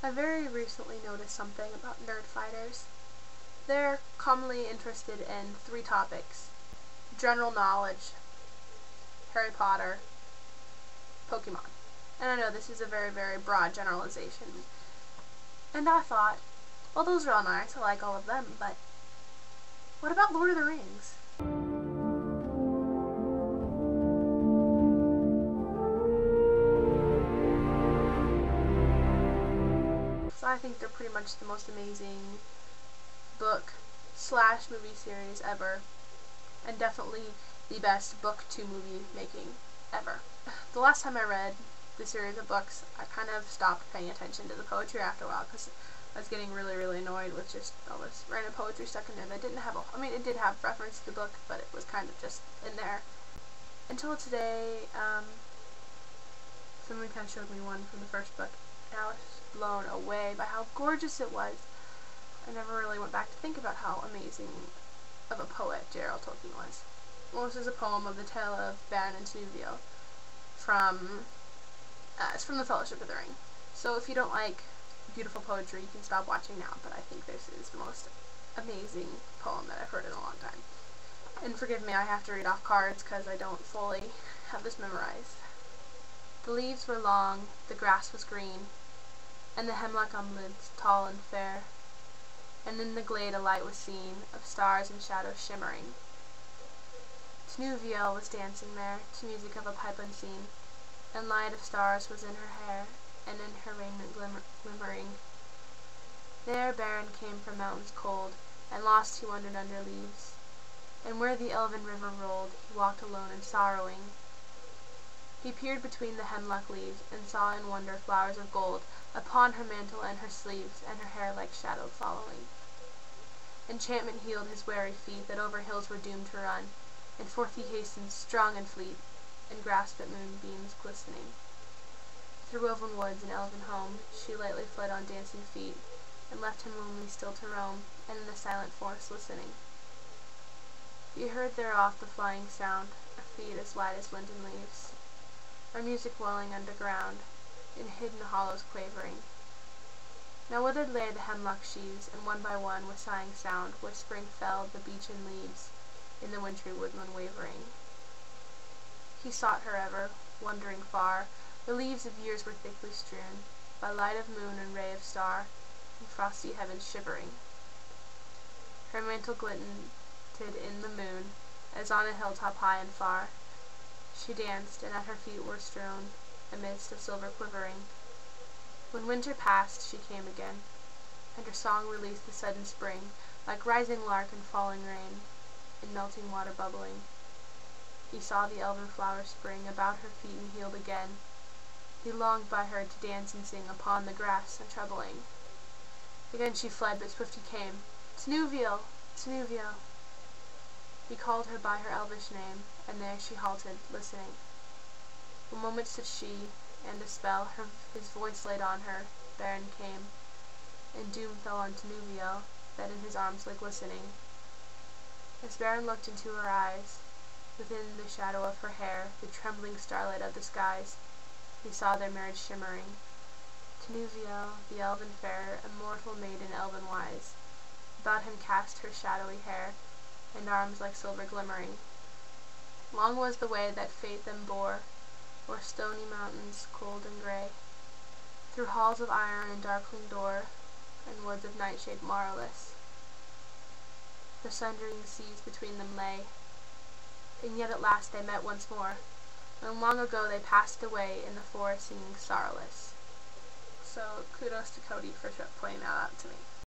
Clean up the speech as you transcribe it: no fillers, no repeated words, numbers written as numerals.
I very recently noticed something about nerdfighters. They're commonly interested in 3 topics: general knowledge, Harry Potter, Pokemon. And I know this is a very, very broad generalization. And I thought, well, those are all nice, I like all of them, but what about Lord of the Rings? So I think they're pretty much the most amazing book/movie series ever, and definitely the best book to movie making ever. The last time I read the series of books, I kind of stopped paying attention to the poetry after a while because I was getting really, really annoyed with just all this random poetry stuck in there that didn't have it did have reference to the book, but it was kind of just in there. Until today, someone kind of showed me one from the first book, and I was blown away by how gorgeous it was. I never really went back to think about how amazing of a poet J.R.R. Tolkien was. Well, this is a poem of the tale of Beren and Tinuviel it's from the Fellowship of the Ring. So if you don't like beautiful poetry, you can stop watching now, but I think this is the most amazing poem that I've heard in a long time. And forgive me, I have to read off cards because I don't fully have this memorized. The leaves were long, the grass was green, and the hemlock umlets tall and fair, and in the glade a light was seen, of stars and shadows shimmering. Tinuviel was dancing there, to music of a pipe unseen, and light of stars was in her hair, and in her raiment glimmering. There Beren came from mountains cold, and lost he wandered under leaves, and where the elven river rolled, he walked alone and sorrowing. He peered between the hemlock leaves, and saw in wonder flowers of gold, upon her mantle and her sleeves, and her hair like shadow following. Enchantment healed his weary feet, that over hills were doomed to run, and forth he hastened, strong and fleet, and grasped at moonbeams glistening. Through woven woods and elven home, she lightly fled on dancing feet, and left him lonely still to roam, and in the silent forest listening. He heard there off the flying sound, of feet as light as linden leaves, or music welling underground, in hidden hollows quavering. Now withered lay the hemlock sheaves, and one by one, with sighing sound, where spring felled the beechen leaves, in the wintry woodland wavering. He sought her ever, wandering far. The leaves of years were thickly strewn, by light of moon and ray of star, in frosty heavens shivering. Her mantle glinted in the moon, as on a hilltop high and far. She danced, and at her feet were strewn a mist of silver quivering. When winter passed, she came again, and her song released the sudden spring, like rising lark and falling rain, in melting water bubbling. He saw the elven flowers spring about her feet and healed again. He longed by her to dance and sing upon the grass and troubling. Again she fled, but swift he came. Tinuviel! Tinuviel! He called her by her elvish name, and there she halted, listening. A moment stood she, and a spell his voice laid on her. Beren came, and doom fell on Tinuviel, that in his arms lay glistening. As Beren looked into her eyes, within the shadow of her hair, the trembling starlight of the skies, he saw their marriage shimmering. Tinuviel, the elven fair, immortal maiden elven wise, about him cast her shadowy hair, and arms like silver glimmering. Long was the way that fate them bore, o'er stony mountains cold and grey, through halls of iron and darkling door, and woods of nightshade marrowless. The sundering seas between them lay, and yet at last they met once more, and long ago they passed away in the forest singing sorrowless. So kudos to Cody for pointing that out to me.